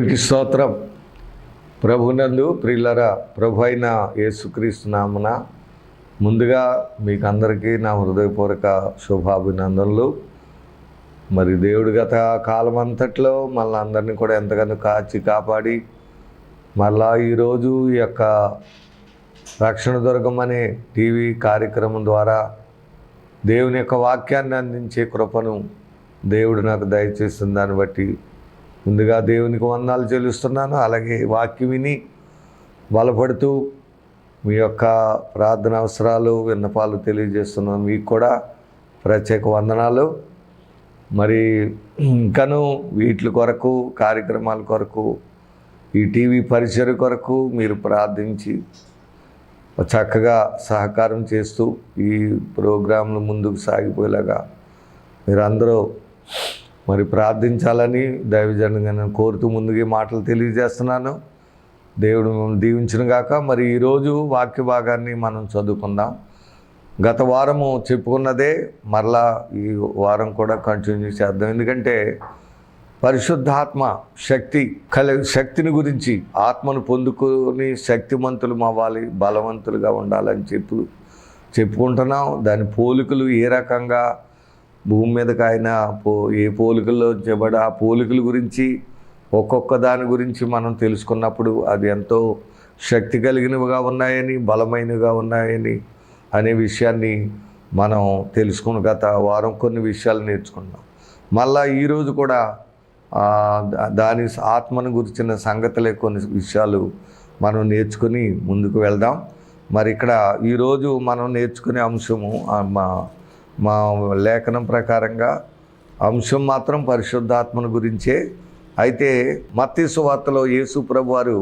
దేవునికి స్తోత్రం. ప్రభునందు ప్రియులరా, ప్రభు అయిన యేసుక్రీస్తు నామమున ముందుగా మీకు అందరికీ నా హృదయపూర్వక శుభాభినందనలు. మరి దేవుడు గత కాలం అంతట్లో మళ్ళీ అందరినీ కూడా ఎంతగానో కాపాడి మళ్ళా ఈరోజు ఈ యొక్క రక్షణ దుర్గం అనే టీవీ కార్యక్రమం ద్వారా దేవుని యొక్క వాక్యాన్ని అందించే కృపను దేవుడు నాకు దయచేసిన దాన్ని బట్టి ముందుగా దేవునికి వందనాలు చెల్లిస్తున్నాను. అలాగే వాక్యం విని బలపడుతూ మీ యొక్క ప్రార్థన అవసరాలు విన్నపాలు తెలియజేస్తున్నాను. మీకు కూడా ప్రత్యేక వందనాలు. మరి ఇంకను వీటి కొరకు, కార్యక్రమాల కొరకు, ఈ టీవీ పరిచయ కొరకు మీరు ప్రార్థించి చక్కగా సహకారం చేస్తూ ఈ ప్రోగ్రాంలు ముందుకు సాగిపోయేలాగా మీరందరూ మరి ప్రార్థించాలని దైవజనంగా కోరుతూ ముందుగా మాటలు తెలియజేస్తున్నాను. దేవుడు దీవించిన గాక. మరి ఈరోజు వాక్య భాగాన్ని మనం చదువుకుందాం. గత వారము చెప్పుకున్నదే మరలా ఈ వారం కూడా కంటిన్యూ చేద్దాం. ఎందుకంటే పరిశుద్ధాత్మ శక్తిని గురించి, ఆత్మను పొందుకొని శక్తిమంతులు అవ్వాలి, బలవంతులుగా ఉండాలని చెప్పుకుంటున్నాం. దాని పోలికలు ఏ రకంగా భూమి మీదకి ఆయన ఏ పోలికల్లో చెబడి ఆ పోలికల గురించి ఒక్కొక్క దాని గురించి మనం తెలుసుకున్నప్పుడు అది ఎంతో శక్తి కలిగినవిగా ఉన్నాయని, బలమైనవిగా ఉన్నాయని అనే విషయాన్ని మనం తెలుసుకున్న గత వారం కొన్ని విషయాలు నేర్చుకున్నాం. మళ్ళా ఈరోజు కూడా దాని ఆత్మను గురించిన సంగతులే కొన్ని విషయాలు మనం నేర్చుకుని ముందుకు వెళ్దాం. మరి ఇక్కడ ఈరోజు మనం నేర్చుకునే అంశము మా లేఖనం ప్రకారంగా అంశం మాత్రం పరిశుద్ధాత్మను గురించే. అయితే మత్తయి సువార్తలో యేసు ప్రభు వారు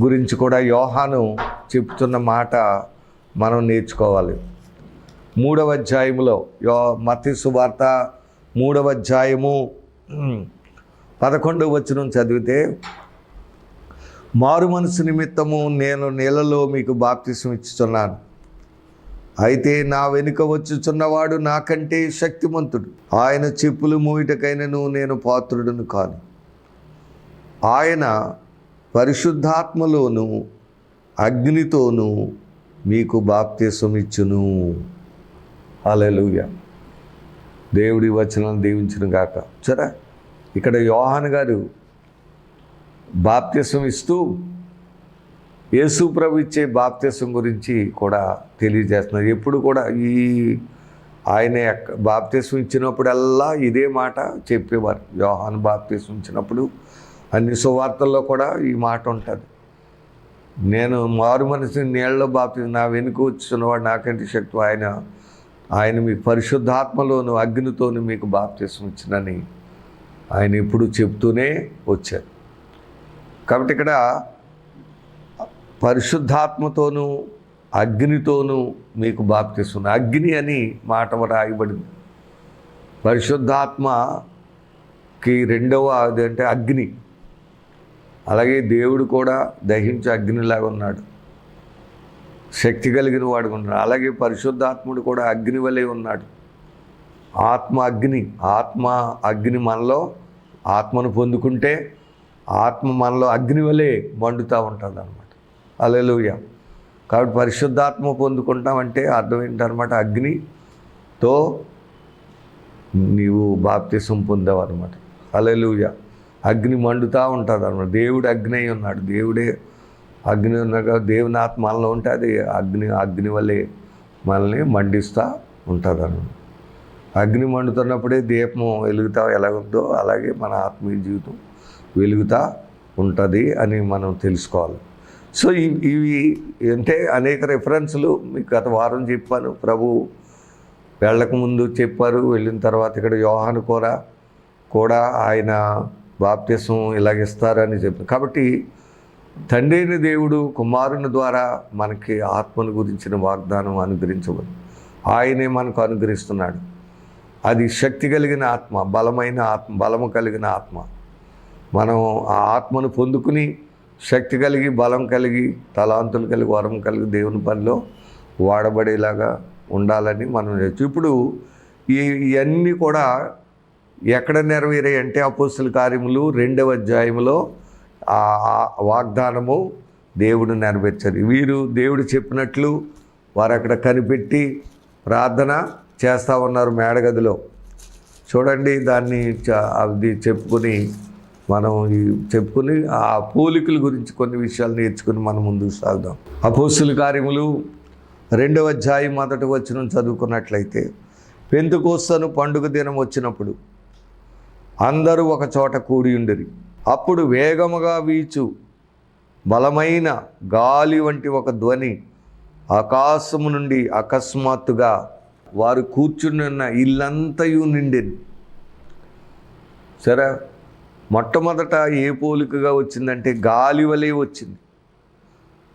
గురించి కూడా యోహాను చెప్తున్న మాట మనం నేర్చుకోవాలి. 3వ అధ్యాయములో మత్తయి సువార్త 3వ అధ్యాయము 11వ వచనం చదివితే, మారు మనసు నిమిత్తము నేను నీళ్ళలో మీకు బాప్తిసం ఇచ్చుచున్నాను, అయితే నా వెనుక వచ్చుచున్నవాడు నాకంటే శక్తిమంతుడు, ఆయన చెప్పులు మూయటకైనను నేను పాత్రుడును కాను, ఆయన పరిశుద్ధాత్మలోను అగ్నితోనూ మీకు బాప్తిసం ఇచ్చును. హల్లెలూయా. దేవుడి వచనాలను దీవించును గాక. సరే, ఇక్కడ యోహాను గారు బాప్తిసం ఇస్తూ యేసు ప్రభు ఇచ్చే బాప్తిసం గురించి కూడా తెలియజేస్తున్నారు. ఎప్పుడు కూడా ఆయన బాప్తిసం ఇచ్చినప్పుడల్లా ఇదే మాట చెప్పేవారు. యోహాను బాప్తిసం ఇచ్చినప్పుడు అన్ని సువార్తల్లో కూడా ఈ మాట ఉంటుంది. నేను మారు మనసుని నీళ్ళలో బాప్తిసం, నా వెనుక వచ్చున్నవాడు నాకంటే శక్తి, ఆయన మీకు పరిశుద్ధాత్మలోను అగ్నితోను మీకు బాప్తిసం ఇచ్చినని ఆయన ఎప్పుడు చెప్తూనే వచ్చారు. కాబట్టి ఇక్కడ పరిశుద్ధాత్మతోనూ అగ్నితోనూ మీకు బాప్తిసం, అగ్ని అని మాట రాయబడింది. పరిశుద్ధాత్మకి రెండవ అదంటే అగ్ని. అలాగే దేవుడు కూడా దహించే అగ్నిలాగా ఉన్నాడు, శక్తి కలిగిన వాడుగా ఉన్నాడు. అలాగే పరిశుద్ధాత్ముడు కూడా అగ్ని వలె ఉన్నాడు. ఆత్మ అగ్ని మనలో, ఆత్మను పొందుకుంటే ఆత్మ మనలో అగ్ని వలె మండుతూ ఉంటుంది అన్నమాట. హల్లెలూయా. కాబట్టి పరిశుద్ధాత్మ పొందుకుంటామంటే అర్థం ఏంటన్నమాట, అగ్నితో నీవు బాప్తిసం పొందావు అనమాట. హల్లెలూయా. అగ్ని మండుతూ ఉంటుంది అనమాట. దేవుడు అగ్ని అయి ఉన్నాడు. దేవుడే అగ్ని ఉన్నాక దేవుని ఆత్మ మనలో ఉంటే అది అగ్ని వల్లే మనల్ని మండిస్తూ ఉంటుంది అన్నమాట. అగ్ని మండుతున్నప్పుడే దీపం వెలుగుతా ఎలాగుందో అలాగే మన ఆత్మీయ జీవితం వెలుగుతూ ఉంటుంది అని మనం తెలుసుకోవాలి. సో ఇవి అంటే అనేక రెఫరెన్స్లు మీకు గత వారం చెప్పాను. ప్రభు వెళ్ళక ముందు చెప్పారు, వెళ్ళిన తర్వాత ఇక్కడ యోహాను కూడా ఆయన బాప్తిసం ఇలాగిస్తారని చెప్పారు. కాబట్టి తండ్రి అయిన దేవుడు కుమారుని ద్వారా మనకి ఆత్మను గురించిన వాగ్దానం అనుగ్రహించబడి ఆయనే మనకు అనుగ్రహిస్తున్నాడు. అది శక్తి కలిగిన ఆత్మ, బలమైన ఆత్మ, బలము కలిగిన ఆత్మ. మనం ఆ ఆత్మను పొందుకుని శక్తి కలిగి, బలం కలిగి, తలాంతులు కలిగి, వరం కలిగి దేవుని పనిలో వాడబడేలాగా ఉండాలని మనం ఇప్పుడు ఇవన్నీ కూడా ఎక్కడ నెరవేరాయి అంటే అపోస్తుల కార్యములు 2వ అధ్యాయంలో ఆ వాగ్దానము దేవుడు నెరవేర్చారు. వీరు దేవుడు చెప్పినట్లు వారు అక్కడ కనిపెట్టి ప్రార్థన చేస్తూ ఉన్నారు మేడగదిలో. చూడండి, దాన్ని అది చెప్పుకుని ఆ పోలికల గురించి కొన్ని విషయాలు నేర్చుకుని మనం ముందుకు సాగుదాం. అపోస్తుల కార్యములు 2వ అధ్యాయం 1వ వచనం చదువుకున్నట్లయితే, పెంతెకొస్తు పండుగ దినం వచ్చినప్పుడు అందరూ ఒక చోట కూడి ఉండిరి. అప్పుడు వేగముగా వీచు బలమైన గాలి వంటి ఒక ధ్వని ఆకాశము నుండి అకస్మాత్తుగా వారు కూర్చున్న ఇల్లంతయు నిండింది. సరే, మొట్టమొదట ఏ పోలికగా వచ్చిందంటే గాలి వలె వచ్చింది.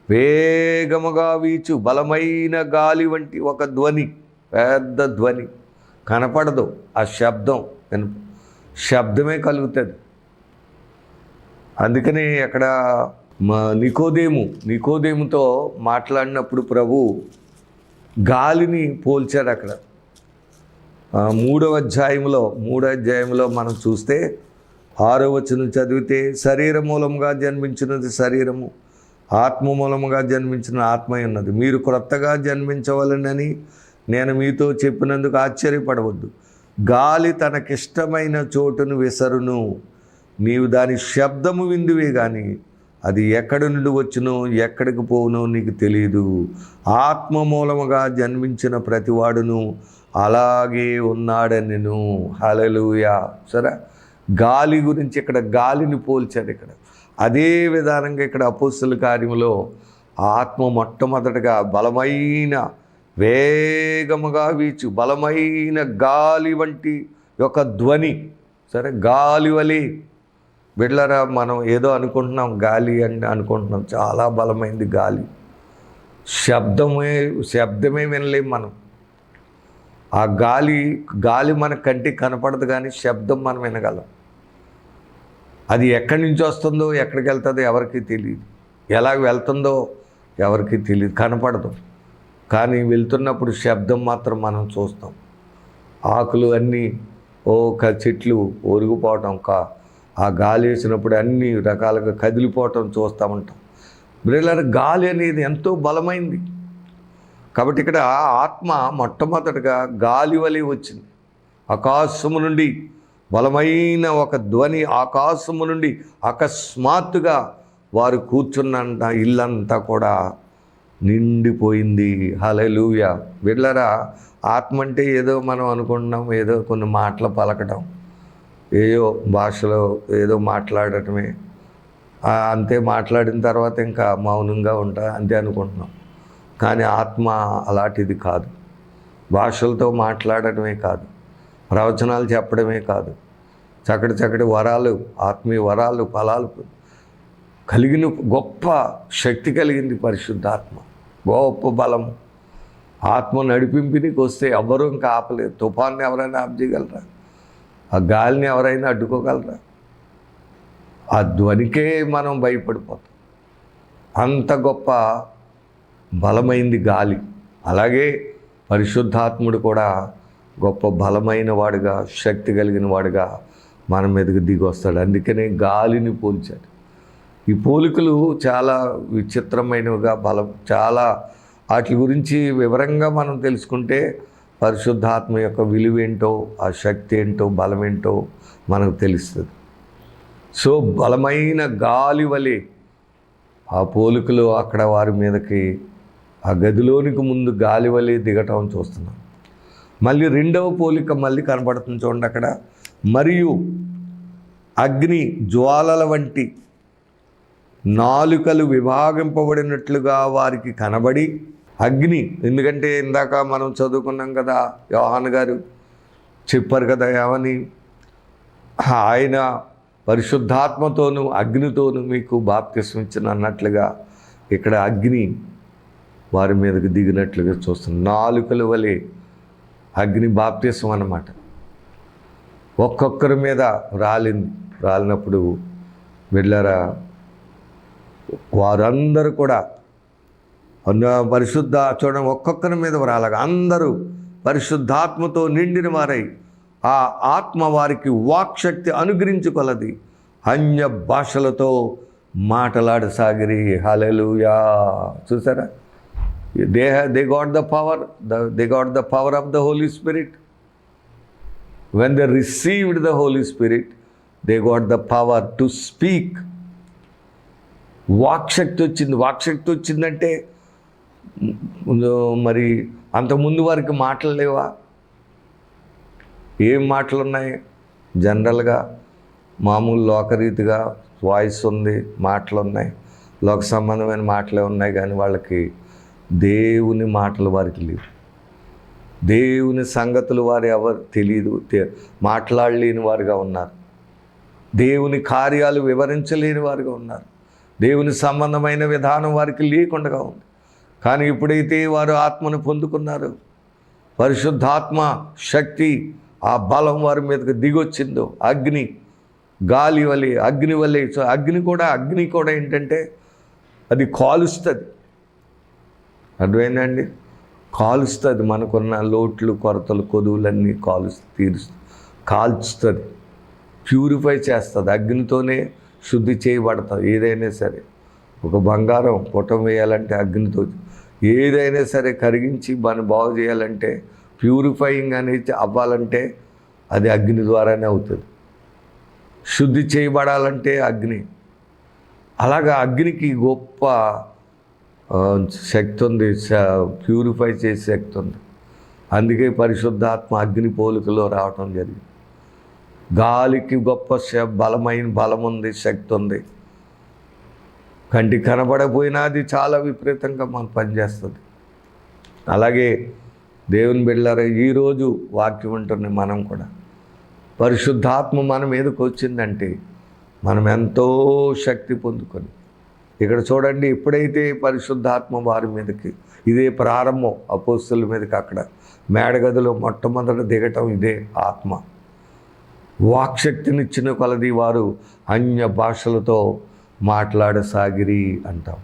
వేగముగా వీచు బలమైన గాలి వంటి ఒక ధ్వని, పెద్ద ధ్వని కనపడదు. ఆ శబ్దమే కలుగుతుంది. అందుకని అక్కడ నికోదేముతో మాట్లాడినప్పుడు ప్రభు గాలిని పోల్చాడు. అక్కడ 3వ అధ్యాయంలో మనం చూస్తే 6వ వచనం చదివితే, శరీర మూలముగా జన్మించినది శరీరము, ఆత్మ మూలముగా జన్మించిన ఆత్మ ఉన్నది. మీరు క్రొత్తగా జన్మించవలనని నేను మీతో చెప్పినందుకు ఆశ్చర్యపడవద్దు. గాలి తనకిష్టమైన చోటును విసరును, నీవు దాని శబ్దము విందువే కానీ అది ఎక్కడి నుండి వచ్చునో ఎక్కడికి పోవునో నీకు తెలియదు. ఆత్మ మూలముగా జన్మించిన ప్రతివాడును అలాగే ఉన్నాడనెను. హల్లెలూయా. సరే, గాలి గురించి ఇక్కడ గాలిని పోల్చాడు. ఇక్కడ అదే విధానంగా ఇక్కడ అపోస్తుల కార్యములో ఆత్మ మొట్టమొదటగా బలమైన వేగముగా వీచు బలమైన గాలి వంటి ఒక ధ్వని. సరే, గాలి వలె. బిడ్డలారా, మనం ఏదో అనుకుంటున్నాం, గాలి అని అనుకుంటున్నాం. చాలా బలమైంది గాలి. శబ్దమే వినలేం మనం. ఆ గాలి మన కంటికి కనపడదు, కానీ శబ్దం మనం వినగలం. అది ఎక్కడి నుంచి వస్తుందో ఎక్కడికి వెళ్తుందో ఎవరికి తెలియదు, ఎలా వెళ్తుందో ఎవరికి తెలియదు, కనపడదు. కానీ వెళ్తున్నప్పుడు శబ్దం మాత్రం మనం చూస్తాం. ఆకులు అన్నీ చెట్లు ఒరిగిపోవటం, ఆ గాలి వేసినప్పుడు అన్ని రకాలుగా కదిలిపోవటం చూస్తూ ఉంటాం. బ్రెయిలర్ గాలి అనేది ఎంతో బలమైంది. కాబట్టి ఇక్కడ ఆత్మ మొట్టమొదటిగా గాలి వలె వచ్చింది. ఆకాశము నుండి బలమైన ఒక ధ్వని, ఆకాశము నుండి అకస్మాత్తుగా వారు కూర్చున్నంత ఇల్లంతా కూడా నిండిపోయింది. హల్లెలూయా. బిడ్డలారా, ఆత్మ అంటే ఏదో మనం అనుకుంటున్నాం, ఏదో కొన్ని మాటలు పలకడం, ఏదో భాషలో ఏదో మాట్లాడటమే, అంతే. మాట్లాడిన తర్వాత ఇంకా మౌనంగా ఉంటా అంతే అనుకుంటున్నాం. కానీ ఆత్మ అలాంటిది కాదు. భాషలతో మాట్లాడటమే కాదు, ప్రవచనాలు చెప్పడమే కాదు, చక్కటి వరాలు, ఆత్మీయ వరాలు, ఫలాలు కలిగిన గొప్ప శక్తి కలిగింది పరిశుద్ధాత్మ. గొప్ప బలం. ఆత్మ నడిపింపునికి వస్తే ఎవ్వరూ ఇంకా ఆపలేదు. తుఫాన్ని ఎవరైనా ఆపజేయగలరా? ఆ గాలిని ఎవరైనా అడ్డుకోగలరా? ఆ ధ్వనికే మనం భయపడిపోతాం. అంత గొప్ప బలమైంది గాలి. అలాగే పరిశుద్ధాత్ముడు కూడా గొప్ప బలమైన వాడుగా, శక్తి కలిగిన వాడుగా మన మీదకి దిగి వస్తాడు. అందుకనే గాలిని పోల్చాడు. ఈ పోలికలు చాలా విచిత్రమైనవిగా, చాలా వాటి గురించి వివరంగా మనం తెలుసుకుంటే పరిశుద్ధాత్మ యొక్క విలువేంటో, ఆ శక్తి ఏంటో, బలం ఏంటో మనకు తెలుస్తుంది. సో బలమైన గాలి వలె ఆ పోలికలు అక్కడ వారి మీదకి, ఆ గదిలోనికి ముందు గాలి వలె దిగటం చూస్తున్నాం. మళ్ళీ 2వ పోలిక మళ్ళీ కనబడుతుంది చూడండి అక్కడ. మరియు అగ్ని జ్వాలల వంటి నాలుకలు విభాగింపబడినట్లుగా వారికి కనబడి, అగ్ని, ఎందుకంటే ఇందాక మనం చదువుకున్నాం కదా, యోహాను గారు చెప్పారు కదా ఏమని, ఆయన పరిశుద్ధాత్మతోనూ అగ్నితోనూ మీకు బాప్తిస్మం ఇచ్చిన అన్నట్లుగా ఇక్కడ అగ్ని వారి మీదకి దిగినట్లుగా చూస్తున్నాం. నాలుకల వలె అగ్ని బాప్తిస్మం అన్నమాట. ఒక్కొక్కరి మీద రాలినప్పుడు వెళ్ళారా, వారందరూ కూడా చూడండి, ఒక్కొక్కరి మీద రాలగా అందరూ పరిశుద్ధాత్మతో నిండిన వారై ఆ ఆత్మ వారికి వాక్శక్తి అనుగ్రహించుకొలది అన్య భాషలతో మాట్లాడసాగిరి. హల్లెలూయా. చూసారా, they got the power of the Holy Spirit. When they received the Holy Spirit, they got the power to speak. వాక్శక్తి వచ్చింది. వాక్శక్తి వచ్చిందంటే మరి అంతకుముందు వారికి మాటలు లేవా? ఏం మాటలు ఉన్నాయి? జనరల్గా మామూలు లోకరీతిగా వాయిస్ ఉంది, మాటలు ఉన్నాయి, లోక సంబంధమైన మాటలే ఉన్నాయి, కానీ వాళ్ళకి దేవుని మాటలు వారికి లేవు. దేవుని సంగతులు వారు ఎవరు తెలియదు, మాట్లాడలేని వారుగా ఉన్నారు. దేవుని కార్యాలు వివరించలేని వారుగా ఉన్నారు. దేవుని సంబంధమైన విధానం వారికి లేకుండా ఉంది. కానీ ఎప్పుడైతే వారు ఆత్మను పొందుకున్నారో, పరిశుద్ధాత్మ శక్తి, ఆ బలం వారి మీదకి దిగొచ్చిందో, అగ్ని, గాలి వలె, అగ్ని వలె. సో అగ్ని కూడా ఏంటంటే అది కాలుస్తుంది. అర్థమైందండి? కాలుస్తుంది. మనకున్న లోట్లు, కొరతలు, కొదువులన్నీ కాల్చుతుంది, ప్యూరిఫై చేస్తుంది. అగ్నితోనే శుద్ధి చేయబడుతుంది ఏదైనా సరే. ఒక బంగారం పుటం వేయాలంటే అగ్నితో, ఏదైనా సరే కరిగించి మనం బాగు చేయాలంటే, ప్యూరిఫైయింగ్ అనేది అవ్వాలంటే అది అగ్ని ద్వారానే అవుతుంది. శుద్ధి చేయబడాలంటే అగ్ని. అలాగా అగ్నికి గొప్ప శక్తి ఉంది, ప్యూరిఫై చేసే శక్తి ఉంది. అందుకే పరిశుద్ధాత్మ అగ్ని పోలికలో రావటం జరిగింది. గాలికి గొప్ప బలమైన బలం ఉంది, శక్తి ఉంది. కంటికి కనబడపోయినా అది చాలా విపరీతంగా మనం పనిచేస్తుంది. అలాగే దేవుని బిడ్డలారా, ఈరోజు వాక్యం ఉంటుంది. మనం కూడా పరిశుద్ధాత్మ మన మీదకి వచ్చిందంటే మనం ఎంతో శక్తి పొందుకొని, ఇక్కడ చూడండి, ఎప్పుడైతే పరిశుద్ధాత్మ వారి మీదకి, ఇదే ప్రారంభం అపోస్తలుల మీదకి, అక్కడ మేడగదిలో మొట్టమొదట దిగటం ఇదే ఆత్మ. వాక్శక్తినిచ్చిన కొలది వారు అన్య భాషలతో మాట్లాడసాగిరి అంటాం.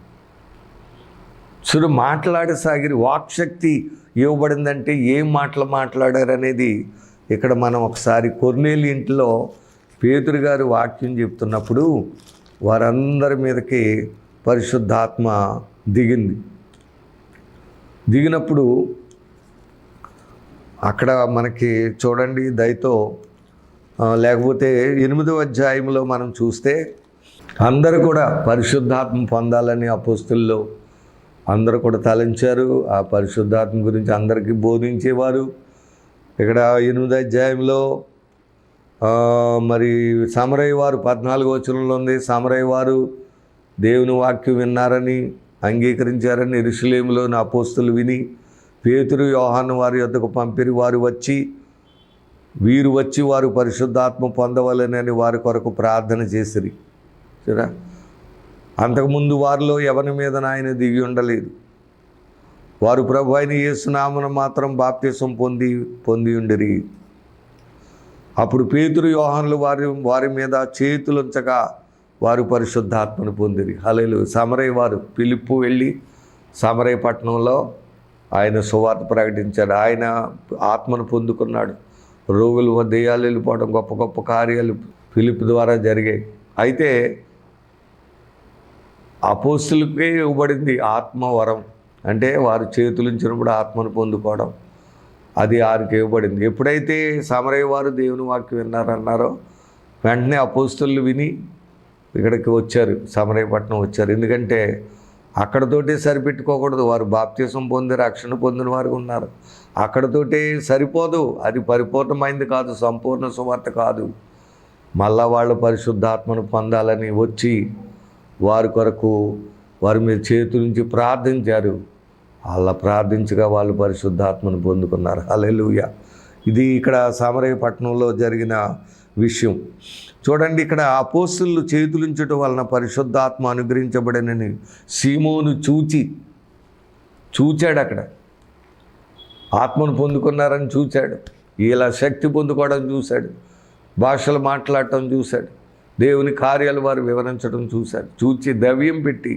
మాట్లాడసాగిరి. వాక్శక్తి ఇవ్వబడిందంటే ఏం మాటలు మాట్లాడారనేది ఇక్కడ మనం ఒకసారి కొర్నేలి ఇంట్లో పేతురు గారు వాక్యం చెప్తున్నప్పుడు వారందరి మీదకి పరిశుద్ధాత్మ దిగినప్పుడు అక్కడ మనకి చూడండి, దయతో లేకపోతే 8వ అధ్యాయంలో మనం చూస్తే అందరూ కూడా పరిశుద్ధాత్మ పొందాలని అపోస్తలుల్లో అందరూ కూడా తలంచారు. ఆ పరిశుద్ధాత్మ గురించి అందరికీ బోధించేవారు. ఇక్కడ 8వ అధ్యాయంలో మరి సమరయ్య వారు 14వ వచనంలో ఉంది, సమరయ్య వారు దేవుని వాక్యం విన్నారని, అంగీకరించారని యెరూషలేములోని అపోస్తలు విని పేతురు యోహాను వారి యొద్దకు పంపిరి. వీరు వచ్చి వారు పరిశుద్ధాత్మ పొందవలెనని వారి కొరకు ప్రార్థన చేసిరి. సరే, అంతకుముందు వారిలో ఎవరి మీద ఆయన దిగి ఉండలేదు. వారు ప్రభు అయిన యేసు నామమున మాత్రం బాప్తిసం పొంది ఉండిరి. అప్పుడు పేతురు యోహానులు వారి మీద చేతులుంచగా వారు పరిశుద్ధాత్మను పొందిరి. హల్లెలూయా. సమరయ్య వారు ఫిలిప్పు వెళ్ళి సమరయ్య పట్టణంలో ఆయన సువార్త ప్రకటించాడు. ఆయన ఆత్మను పొందుకున్నాడు. రోగులు, దెయ్యాలు వెళ్ళిపోవడం, గొప్ప గొప్ప కార్యాలు ఫిలిప్ ద్వారా జరిగాయి. అయితే అపోస్తులకే ఇవ్వబడింది ఆత్మవరం, అంటే వారు చేతులుంచినప్పుడు ఆత్మను పొందుకోవడం, అది వారికి ఇవ్వబడింది. ఎప్పుడైతే సమరయ్య వారు దేవుని వాక్యం విన్నారన్నారో వెంటనే అపోస్తులు విని ఇక్కడికి వచ్చారు, సమరయ్యపట్నం వచ్చారు. ఎందుకంటే అక్కడతోటే సరిపెట్టుకోకూడదు. వారు బాప్తిసం పొంది రక్షణ పొందిన వారు ఉన్నారు. అక్కడతోటే సరిపోదు, అది పరిపూర్ణమైంది కాదు, సంపూర్ణ సువార్త కాదు. మళ్ళా వాళ్ళు పరిశుద్ధాత్మను పొందాలని వచ్చి వారి కొరకు వారి మీద చేతుల నుంచి ప్రార్థించారు. అలా ప్రార్థించగా వాళ్ళు పరిశుద్ధాత్మను పొందుకున్నారు. హల్లెలూయా. ఇది ఇక్కడ సమరయ్య పట్టణంలో జరిగిన విషయం. చూడండి, ఇక్కడ అపోస్తలులు చేతులుంచడం వలన పరిశుద్ధాత్మ అనుగ్రహించబడనని సీమోను చూచాడు. అక్కడ ఆత్మను పొందుకున్నారని చూశాడు. ఇలా శక్తి పొందుకోవడం చూశాడు. భాషలు మాట్లాడటం చూశాడు. దేవుని కార్యాలు వారు వివరించడం చూశాడు. చూచి ద్రవ్యం పెట్టి,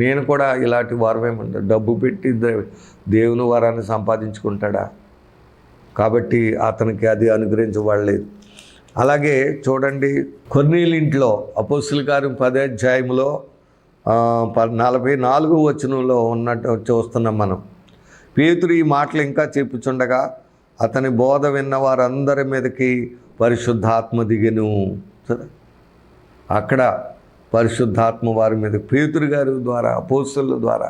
నేను కూడా ఇలాంటి వారమేమంటారు, డబ్బు పెట్టి దేవుని వరాన్ని సంపాదించుకుంటాడా? కాబట్టి అతనికి అది అనుగ్రహించబడలేదు. అలాగే చూడండి, కొర్నేలి ఇంట్లో అపోస్తుల కార్యం 10వ అధ్యాయంలో 44వ వచనంలో ఉన్నట్టు చూస్తున్నాం మనం. పేతురు ఈ మాటలు ఇంకా చెప్పుచుండగా అతని బోధ విన్న వారందరి మీదకి పరిశుద్ధాత్మ దిగెను. అక్కడ పరిశుద్ధాత్మ వారి మీద పేతురు గారి ద్వారా, అపోస్తుల ద్వారా,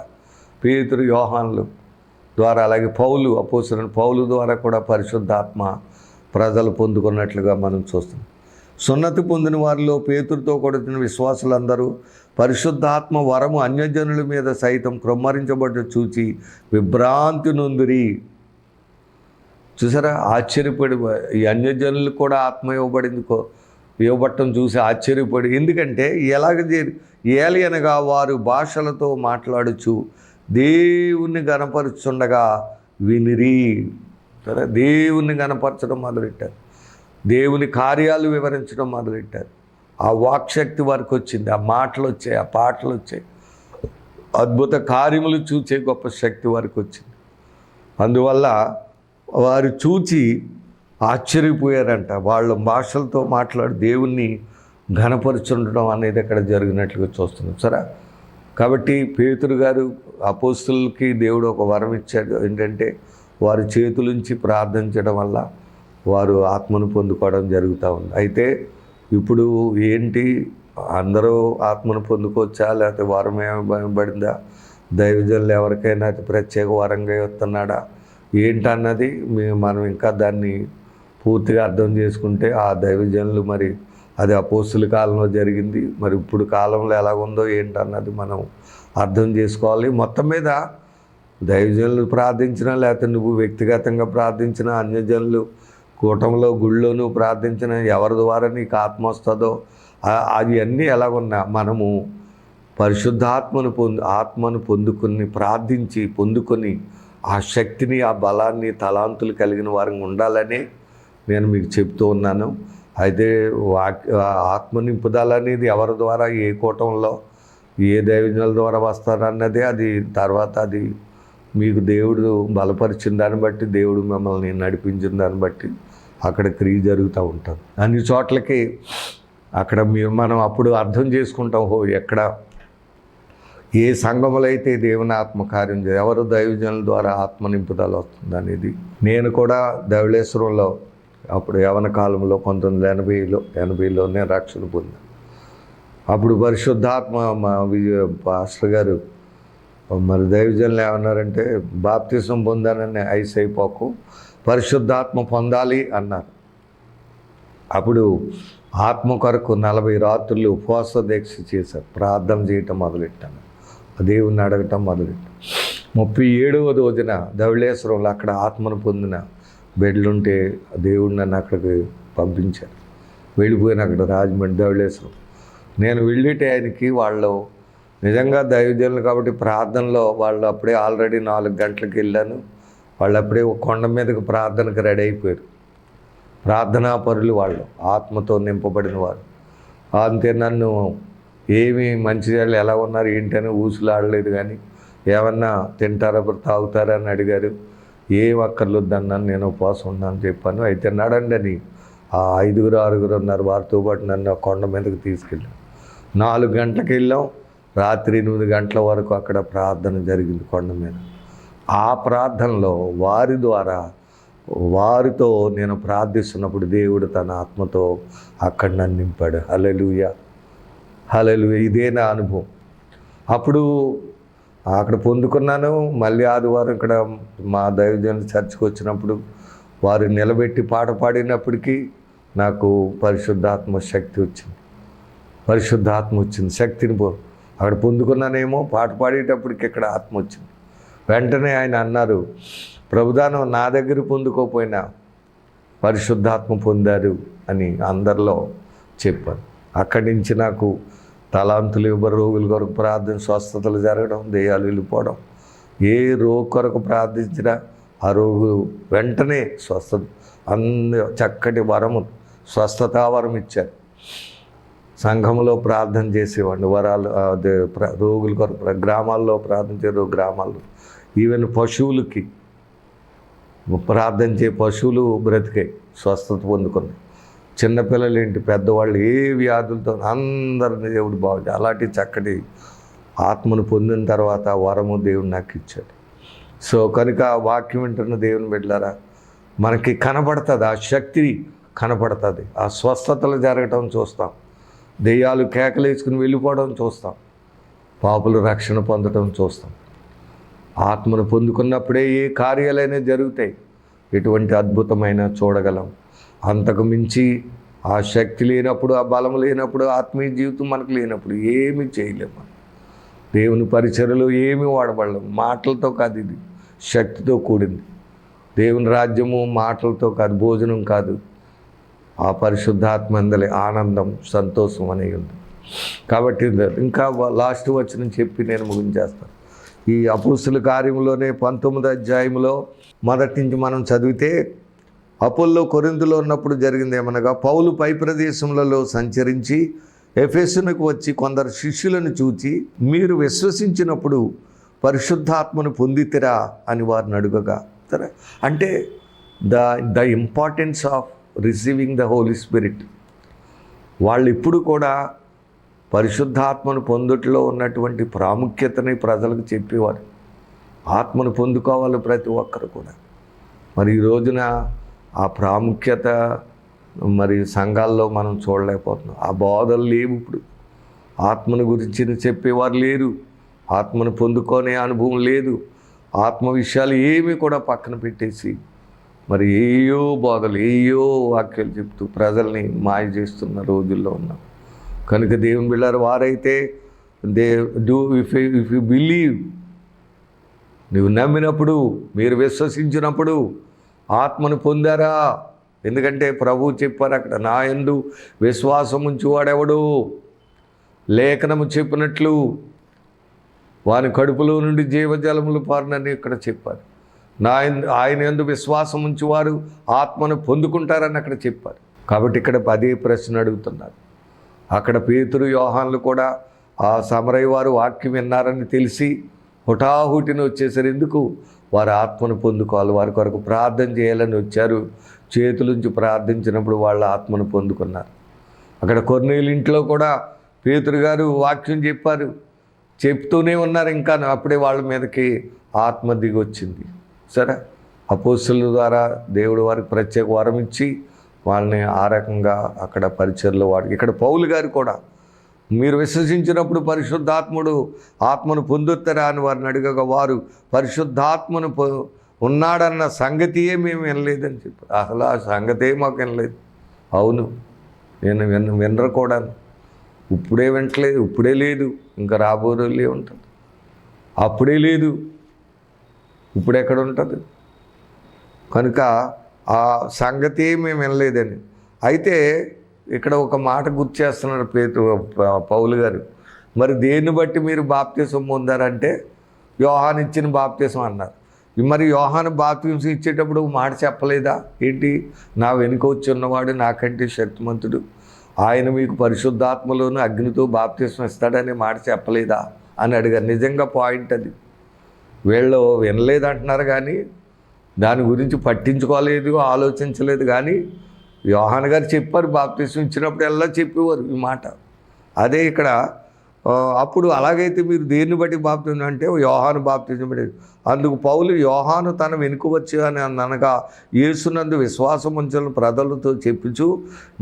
పేతురు యోహానులు ద్వారా, అలాగే పౌలు, అపోస్తులైన పౌలు ద్వారా కూడా పరిశుద్ధాత్మ ప్రజలు పొందుకున్నట్లుగా మనం చూస్తున్నాం. సున్నతి పొందిన వారిలో పేతురుతో కూడిన విశ్వాసులందరూ పరిశుద్ధాత్మ వరము అన్యజనుల మీద సైతం క్రొమ్మరించబడ్డ చూచి విభ్రాంతి నొందిరి. చూసారా, ఆశ్చర్యపడి ఈ అన్యజనులు కూడా ఆత్మ ఇవ్వబట్టం చూసి ఆశ్చర్యపడి, ఎందుకంటే ఏలయనగా వారు భాషలతో మాట్లాడుచు దేవుణ్ణి గణపరుచుండగా వినిరి. సరే, దేవుణ్ణి గణపరచడం మొదలెట్టారు, దేవుని కార్యాలు వివరించడం మొదలెట్టారు. ఆ వాక్శక్తి వారికి వచ్చింది, ఆ మాటలు వచ్చాయి, ఆ పాటలు వచ్చాయి, అద్భుత కార్యములు చూచే గొప్ప శక్తి వారికి వచ్చింది. అందువల్ల వారు చూచి ఆశ్చర్యపోయారంట. వాళ్ళ భాషలతో మాట్లాడి దేవుణ్ణి ఘనపరుచుండడం అనేది అక్కడ జరిగినట్లుగా చూస్తున్నాం. సరే, కాబట్టి పేతురు గారు అపోస్తులకి దేవుడు ఒక వరం ఇచ్చాడు. ఏంటంటే వారి చేతులుంచి ప్రార్థించడం వల్ల వారు ఆత్మను పొందుకోవడం జరుగుతూ ఉంది. అయితే ఇప్పుడు ఏంటి, అందరూ ఆత్మను పొందుకోవచ్చా, లేకపోతే వరం ఏమబడిందా, దైవజనులు ఎవరికైనా అది ప్రత్యేక వరంగా వస్తున్నాడా ఏంటన్నది మనం ఇంకా దాన్ని పూర్తిగా అర్థం చేసుకుంటే, ఆ దైవజనులు మరి అది అపోస్తుల కాలంలో జరిగింది, మరి ఇప్పుడు కాలంలో ఎలాగుందో ఏంటన్నది మనం అర్థం చేసుకోవాలి. మొత్తం మీద దైవజనులు ప్రార్థించినా, లేకపోతే నువ్వు వ్యక్తిగతంగా ప్రార్థించినా, అన్యజనులు కూటంలో గుళ్ళోనూ ప్రార్థించిన, ఎవరి ద్వారా నీకు ఆత్మ వస్తుందో అది అన్నీ ఎలాగున్నా మనము ఆత్మను పొందుకొని ఆ శక్తిని, ఆ బలాన్ని, తలాంతులు కలిగిన వారికి ఉండాలని నేను మీకు చెప్తూ ఉన్నాను. అయితే ఆత్మ నింపుదల అనేది ఎవరి ద్వారా, ఏ కూటంలో, ఏ దైవజనుల ద్వారా వస్తారన్నదే అది తర్వాత, అది మీకు దేవుడు బలపరిచిన దాన్ని బట్టి, దేవుడు మిమ్మల్ని నడిపించిన దాన్ని బట్టి అక్కడ క్రియ జరుగుతూ ఉంటుంది. అన్ని చోట్లకి అక్కడ మనం అప్పుడు అర్థం చేసుకుంటాం, ఎక్కడ ఏ సంఘములో అయితే దేవుని ఆత్మకార్యం ఎవరు దైవజనుల ద్వారా ఆత్మ నింపుదల వస్తుంది అనేది. నేను కూడా ధవళేశ్వరంలో అప్పుడు యవన కాలంలో 1980లోనే రక్షణ పొందాను. అప్పుడు పరిశుద్ధాత్మ మా పాస్టర్ గారు మరి దైవజనులు ఏమన్నారంటే, బాప్తిసం పొందానని ఐస్ అయిపోకు, పరిశుద్ధాత్మ పొందాలి అన్నారు. అప్పుడు ఆత్మ కొరకు 40 రాత్రులు ఉపవాస దీక్ష చేశారు, ప్రార్థన చేయటం మొదలెట్టాను, దేవుణ్ణి అడగటం మొదలెట్టాను. 37వ రోజున ధవళేశ్వరంలో అక్కడ ఆత్మను పొందిన బెడ్లుంటే దేవుడు నన్ను అక్కడికి పంపించారు. వెళ్ళిపోయిన అక్కడ రాజమండ్రి ధవళేశ్వరం నేను వెళ్ళేటి ఆయనకి, వాళ్ళు నిజంగా దైవజనులు కాబట్టి ప్రార్థనలో వాళ్ళు అప్పుడే ఆల్రెడీ 4 గంటలకు వెళ్ళాను. వాళ్ళు అప్పుడే ఒక కొండ మీదకి ప్రార్థనకు రెడీ అయిపోయారు. ప్రార్థనా పరులు వాళ్ళు, ఆత్మతో నింపబడిన వారు. అంతే, నన్ను ఏమి మంచిర్యాలు ఎలా ఉన్నారు ఏంటని ఊసులాడలేదు, కానీ ఏమన్నా తింటారా తాగుతారా అని అడిగారు. ఏం అక్కర్లేదన్నాను, నేను ఉపవాసం ఉన్నాను చెప్పాను. అయితే నడండి అని ఆ 5-6 ఉన్నారు, వారితో పాటు నన్ను కొండ మీదకి తీసుకెళ్ళాం. 4 గంటలకు వెళ్ళాం, రాత్రి 8 గంటల వరకు అక్కడ ప్రార్థన జరిగింది కొండ మీద. ఆ ప్రార్థనలో వారితో నేను ప్రార్థిస్తున్నప్పుడు దేవుడు తన ఆత్మతో అక్కడ నన్ను నింపాడు. హల్లెలూయా, హల్లెలూయా. ఇదే నా అనుభవం. అప్పుడు అక్కడ పొందుకున్నాను. మళ్ళీ ఆదివారం ఇక్కడ మా దైవజనులు చర్చికి వచ్చినప్పుడు వారు నిలబెట్టి పాట పాడినప్పటికీ నాకు పరిశుద్ధాత్మ శక్తి వచ్చింది. శక్తిని అక్కడ పొందుకున్నానేమో, పాట పాడేటప్పటికి ఇక్కడ ఆత్మ వచ్చింది. వెంటనే ఆయన అన్నారు, ప్రభుదానం నా దగ్గర పొందుకోపోయినా పరిశుద్ధాత్మ పొందారు అని అందరిలో చెప్పాను. అక్కడి నుంచి నాకు తలాంతులు రోగుల కొరకు ప్రార్థన, స్వస్థతలు జరగడం, దెయ్యాలు వెళ్ళిపోవడం, ఏ రోగి కొరకు ప్రార్థించినా ఆ రోగు వెంటనే స్వస్థత, చక్కటి వరము, స్వస్థతా వరం ఇచ్చారు. సంఘంలో ప్రార్థన చేసేవాడిని, వరాలు రోగుల కొరకు గ్రామాల్లో ప్రార్థించారు. గ్రామాల్లో ఈవెన్ పశువులకి ప్రార్థించే పశువులు బ్రతికాయి, స్వస్థత పొందుకున్నాయి. చిన్నపిల్లలు ఏంటి, పెద్దవాళ్ళు ఏ వ్యాధులతో అందరిని దేవుడు బాగు. అలాంటి చక్కటి ఆత్మను పొందిన తర్వాత వరము దేవుడు నాకు ఇచ్చాడు. సో కనుక వాక్యం వింటున్న దేవుని బిడ్డలారా, మనకి కనపడుతుంది, ఆ శక్తి కనపడుతుంది, ఆ స్వస్థతలు జరగటం చూస్తాం, దెయ్యాలు కేకలు వేసుకుని వెళ్ళిపోవడం చూస్తాం, పాపులు రక్షణ పొందడం చూస్తాం. ఆత్మను పొందుకున్నప్పుడే ఏ కార్యాలైనా జరుగుతాయి, ఎటువంటి అద్భుతమైన చూడగలం. అంతకు మించి ఆ శక్తి లేనప్పుడు, ఆ బలం లేనప్పుడు, ఆత్మీయ జీవితం మనకు లేనప్పుడు ఏమీ చేయలేము. దేవుని పరిచర్యలో ఏమీ వాడబడలేము. మాటలతో కాదు, ఇది శక్తితో కూడింది. దేవుని రాజ్యము మాటలతో కాదు, భోజనం కాదు, ఆ పరిశుద్ధాత్మ అందలే ఆనందం, సంతోషం అనేది ఉంది. కాబట్టి ఇంకా లాస్ట్ వచనం చెప్పి నేను ముగించేస్తాను. ఈ అపోస్తుల కార్యంలోనే 19వ అధ్యాయంలో మొదటి నుంచి మనం చదివితే, అపోల్లో కొరింథులో ఉన్నప్పుడు జరిగింది ఏమనగా, పౌలు పై ప్రదేశములలో సంచరించి ఎఫెసునకు వచ్చి కొందరు శిష్యులను చూచి, మీరు విశ్వసించినప్పుడు పరిశుద్ధాత్మను పొందితిరా అని వారిని అడుగగా. సరే, అంటే the importance of receiving the Holy Spirit. వాళ్ళు ఇప్పుడు కూడా పరిశుద్ధాత్మను పొందుటలో ఉన్నటువంటి ప్రాముఖ్యతని ప్రజలకు చెప్పేవారు. ఆత్మను పొందుకోవాలి ప్రతి ఒక్కరు కూడా. మరి ఈ రోజున ఆ ప్రాముఖ్యత మరి సంఘాల్లో మనం చూడలేకపోతున్నాం. ఆ బోధలు లేవు. ఇప్పుడు ఆత్మను గురించి చెప్పేవారు లేరు, ఆత్మను పొందుకునే అనుభవం లేదు. ఆత్మ విషయాలు ఏమీ కూడా పక్కన పెట్టేసి మరి ఏయో బోధలు, ఏయో వాక్యాలు చెప్తూ ప్రజల్ని మాయ చేస్తున్న రోజుల్లో ఉన్నాం. కనుక దేవుని బిడ్డలారా, వారైతే ఇఫ్ యు బిలీవ్, నువ్వు నమ్మినప్పుడు, మీరు విశ్వసించినప్పుడు ఆత్మను పొందారా. ఎందుకంటే ప్రభువు చెప్పారు అక్కడ, నా యందు విశ్వాసం ఉంచువాడెవడు లేఖనము చెప్పినట్లు వాని కడుపులో నుండి జీవజలములు పారునని ఇక్కడ చెప్పారు. ఆయన యందు విశ్వాసం ఉంచువారు ఆత్మను పొందుకుంటారని అక్కడ చెప్పారు. కాబట్టి ఇక్కడ అదే ప్రశ్న అడుగుతున్నారు. అక్కడ పేతురు, యోహాన్లు కూడా ఆ సమరయ్య వారు వాక్యం విన్నారని తెలిసి హుటాహుటిని వచ్చేసరి. ఎందుకు? వారు ఆత్మను పొందుకోవాలి, వారి కొరకు ప్రార్థన చేయాలని వచ్చారు. చేతులుంచి ప్రార్థించినప్పుడు వాళ్ళ ఆత్మను పొందుకున్నారు. అక్కడ కొర్నేలు ఇంట్లో కూడా పేతురు గారు వాక్యం చెప్పారు, చెప్తూనే ఉన్నారు. ఇంకా అప్పుడే వాళ్ళ మీదకి ఆత్మ దిగి వచ్చింది. సరే, అపోస్తలుల ద్వారా దేవుడు వారికి ప్రత్యేక వరం ఇచ్చి వాళ్ళని ఆ రకంగా అక్కడ పరిచర్లో వాడికి. ఇక్కడ పౌలు గారు కూడా, మీరు విశ్వసించినప్పుడు పరిశుద్ధాత్ముడు ఆత్మను పొందుతారా అని వారిని అడగగా, వారు పరిశుద్ధాత్మను ఉన్నాడన్న సంగతియే మేము వినలేదని చెప్పారు. అసలు ఆ సంగతే మాకు వినలేదు. అవును, నేను వినరకూడాను. ఇప్పుడే వింటలేదు, ఇప్పుడే లేదు, ఇంకా రాబోయే ఉంటుంది. అప్పుడే లేదు, ఇప్పుడు ఎక్కడ ఉంటుంది? కనుక ఆ సంగతి మేము వినలేదని. అయితే ఇక్కడ ఒక మాట గుర్తు చేస్తున్నారు పౌలు గారు. మరి దేన్ని బట్టి మీరు బాప్తిసం పొందారంటే, యోహాను ఇచ్చిన బాప్తిసం అన్నారు. మరి యోహాను బాప్తిసం ఇచ్చేటప్పుడు మాట చెప్పలేదా ఏంటి? నా వెనుక వచ్చి ఉన్నవాడు నాకంటే శక్తిమంతుడు, ఆయన మీకు పరిశుద్ధాత్మలోను అగ్నితో బాప్తిసం ఇస్తాడనే మాట చెప్పలేదా అని అడిగారు. నిజంగా పాయింట్ అది. వీళ్ళు వినలేదంటున్నారు కానీ దాని గురించి పట్టించుకోలేదు, ఆలోచించలేదు. కానీ యోహాను గారు చెప్పారు, బాప్తిసం ఇచ్చినప్పుడు ఎలా చెప్పేవారు ఈ మాట. అదే ఇక్కడ అప్పుడు అలాగైతే మీరు దేన్ని బట్టి బాప్తిసం అంటే యోహాను బాప్తిసం పడేది. అందుకు పౌలు, యోహాను తన వెనుక వచ్చి అని అనగా యేసునందు విశ్వాసం ఉంచిన ప్రజలతో చెప్పుచు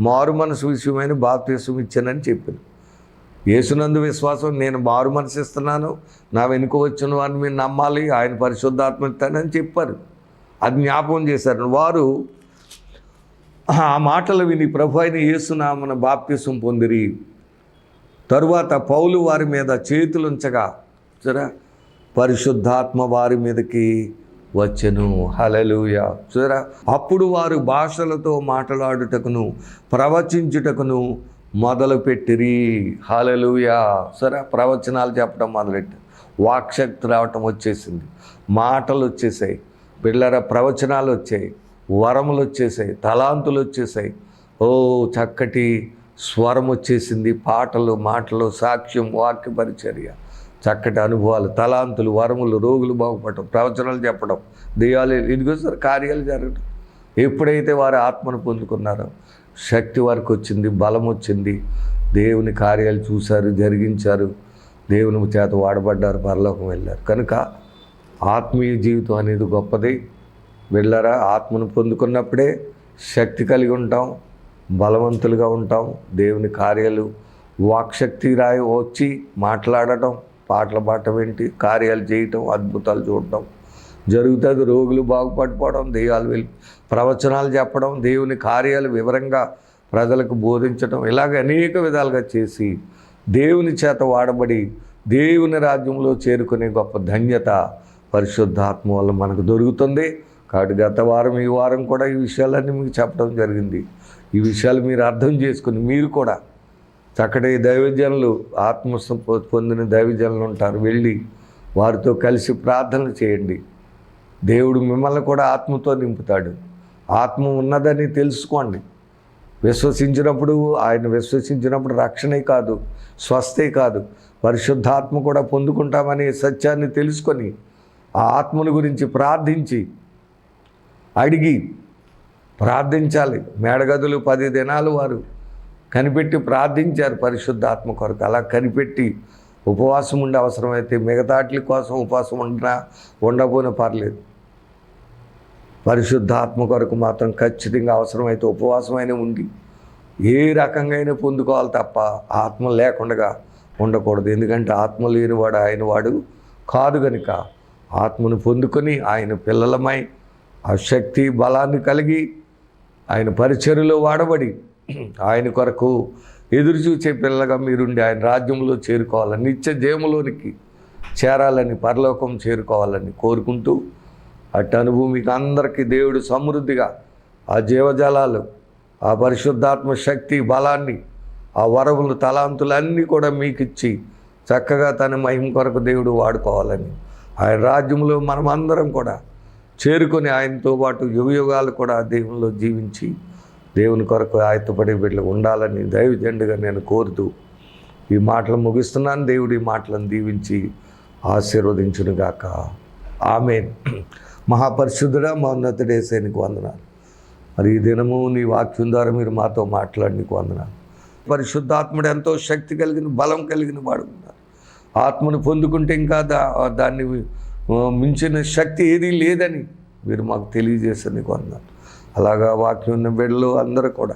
మారు మనసు విషయమైన బాప్తిసం ఇచ్చానని చెప్పాను. యేసునందు విశ్వాసం, నేను మారు మనసు ఇస్తున్నాను, నా వెనుక వచ్చిన వారిని మీరు నమ్మాలి, ఆయన పరిశుద్ధాత్మ ఇస్తానని చెప్పారు. అది జ్ఞాపకం చేశారు. వారు ఆ మాటలు విని ప్రభు అయిన యేసునామమున బాప్తిసం పొందిరి. తరువాత పౌలు వారి మీద చేతులుంచగా సరే పరిశుద్ధాత్మ వారి మీదకి వచ్చెను. హల్లెలూయా. సరే, అప్పుడు వారు భాషలతో మాట్లాడుటకును ప్రవచించుటకును మొదలుపెట్టిరి. హల్లెలూయా. సరే, ప్రవచనాలు చెప్పడం మొదలెట్టారు. వాక్శక్తి రావటం వచ్చేసింది, మాటలు వచ్చేసాయి, పిల్లల ప్రవచనాలు వచ్చాయి, వరములు వచ్చేసాయి, తలాంతులు వచ్చేసాయి. ఓ చక్కటి స్వరం వచ్చేసింది, పాటలు, మాటలు, సాక్ష్యం, వాక్య పరిచర్య, చక్కటి అనుభవాలు, తలాంతులు, వరములు, రోగులు బాగుపడటం, ప్రవచనాలు చెప్పడం, దెయ్యాలు ఇదిగో సార్ కార్యాలు జరగడం. ఎప్పుడైతే వారు ఆత్మను పొందుకున్నారో శక్తి వారికి వచ్చింది, బలం వచ్చింది, దేవుని కార్యాలు చూశారు, జరిగించారు, దేవుని చేత వాడబడ్డారు, పరలోకం వెళ్ళారు. కనుక ఆత్మీయ జీవితం అనేది గొప్పది. వెళ్ళారా? ఆత్మను పొందుకున్నప్పుడే శక్తి కలిగి ఉంటాం, బలవంతులుగా ఉంటాం. దేవుని కార్యాలు వాక్శక్తి వచ్చి మాట్లాడటం, పాటలు పాడటం ఏంటి, కార్యాలు చేయటం, అద్భుతాలు చూడటం జరుగుతుంది. రోగులు బాగుపడిపోవడం, దెయ్యాలు వెళ్ళి ప్రవచనాలు చెప్పడం, దేవుని కార్యాలు వివరంగా ప్రజలకు బోధించడం, ఇలాగ అనేక విధాలుగా చేసి దేవుని చేత వాడబడి దేవుని రాజ్యంలో చేరుకునే గొప్ప ధన్యత పరిశుద్ధాత్మ వల్ల మనకు దొరుకుతుంది. కాబట్టి గత వారం ఈ వారం కూడా ఈ విషయాలన్నీ మీకు చెప్పడం జరిగింది. ఈ విషయాలు మీరు అర్థం చేసుకుని మీరు కూడా చక్కటి దైవజనులు, ఆత్మ పొందిన దైవజనులు ఉంటారు, వెళ్ళి వారితో కలిసి ప్రార్థనలు చేయండి. దేవుడు మిమ్మల్ని కూడా ఆత్మతో నింపుతాడు. ఆత్మ ఉన్నదని తెలుసుకోండి. విశ్వసించినప్పుడు, ఆయన విశ్వసించినప్పుడు రక్షణే కాదు, స్వస్థే కాదు, పరిశుద్ధాత్మ కూడా పొందుకుంటామనే సత్యాన్ని తెలుసుకొని ఆ ఆత్మను గురించి ప్రార్థించి అడిగి ప్రార్థించాలి. మేడగదులు 10 దినాలు వారు కనిపెట్టి ప్రార్థించారు పరిశుద్ధాత్మ కొరకు. అలా కనిపెట్టి ఉపవాసం ఉండే అవసరమైతే మిగతాట్ల కోసం ఉపవాసం ఉండకపోయినా పర్లేదు. పరిశుద్ధాత్మ కొరకు మాత్రం ఖచ్చితంగా అవసరమైతే ఉపవాసమైన ఉండి ఏ రకంగా పొందుకోవాలి తప్ప ఆత్మ లేకుండా ఉండకూడదు. ఎందుకంటే ఆత్మ లేనివాడు ఆయన వాడు కాదు. కనుక ఆత్మను పొందుకొని ఆయన పిల్లలమై ఆ శక్తి బలాన్ని కలిగి ఆయన పరిచర్యలో వాడబడి ఆయన కొరకు ఎదురు చూసే పిల్లగా మీరుండి ఆయన రాజ్యంలో చేరుకోవాలని, నిత్య జయములోనికి చేరాలని, పరలోకం చేరుకోవాలని కోరుకుంటూ అట్టి అనుభవం మీకు అందరికీ దేవుడు సమృద్ధిగా ఆ జీవజలాలు, ఆ పరిశుద్ధాత్మ శక్తి బలాన్ని, ఆ వరములు తలాంతులన్నీ కూడా మీకు ఇచ్చి చక్కగా తన మహిమ కొరకు దేవుడు వాడుకోవాలని, ఆయన రాజ్యంలో మనమందరం కూడా చేరుకొని ఆయనతో పాటు యుగయుగాలు కూడా దేవునిలో జీవించి దేవుని కొరకు ఆయత్తపడే బిడ్డలు ఉండాలని దైవజనుడిగా నేను కోరుతూ ఈ మాటలు ముగిస్తున్నాను. దేవుడు ఈ మాటలను దీవించి ఆశీర్వదించునుగాక. ఆమేన్. మహాపరిశుద్ధుడా, మహోన్నతుడా యేసయ్య నీకు వందనాలు. మరి ఈ దినము నీ వాక్యం ద్వారా మీరు మాతో మాట్లాడి నీకు వందనాలు. పరిశుద్ధాత్ముడు ఎంతో శక్తి కలిగిన, బలం కలిగిన వాడు ఉన్నారు. ఆత్మను పొందుకుంటే ఇంకా దాన్ని మించిన శక్తి ఏదీ లేదని మీరు మాకు తెలియజేశారు, నీకు వందనాలు. అలాగా వాక్యం ఉన్న బిడ్డలు అందరూ కూడా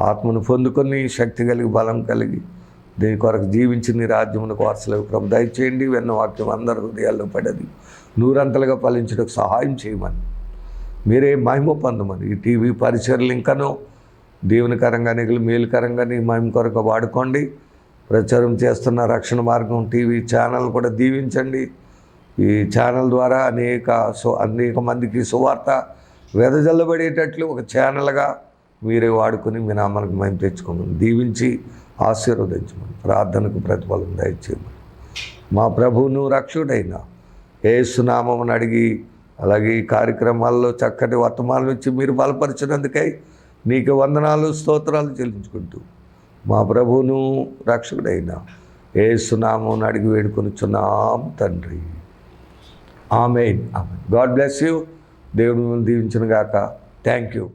ఆత్మను పొందుకొని శక్తి కలిగి, బలం కలిగి దీని కొరకు జీవించి నీ రాజ్యమునకు వారసులకు ప్రభు దయచేయండి. విన్న వాక్యం అందరి హృదయాల్లో పడది నూరంతలుగా ఫలించడానికి సహాయం చేయమని, మీరే మహిమ పొందమని, ఈ టీవీ పరిచర్లు ఇంకనూ దేవునికరంగా మేలుకరంగా నీ మహిమ కొరకు వాడుకోండి. ప్రచారం చేస్తున్న రక్షణ మార్గం టీవీ ఛానల్ కూడా దీవించండి. ఈ ఛానల్ ద్వారా అనేక మందికి సువార్త వెదజల్లబడేటట్లు ఒక ఛానల్గా మీరే వాడుకొని మీ నామానికి మహిమ తెచ్చుకోమని, దీవించి ఆశీర్వదించమని, ప్రార్థనకు ప్రతిఫలం దయచేయమని మా ప్రభువును రక్షకుడైన యేసు నామమును అడిగి, అలాగే ఈ కార్యక్రమాల్లో చక్కటి వర్తమానం ఇచ్చి మీరు బలపరిచినందుకై నీకు వందనాలు, స్తోత్రాలు చెల్లించుకుంటూ మా ప్రభువును రక్షకుడైన యేసు నామమును అడిగి వేడుకొనుచున్నాం తండ్రి. Amen. Amen. God bless you. దేవుడు మిమ్మల్ని దీవించును గాక. Thank you.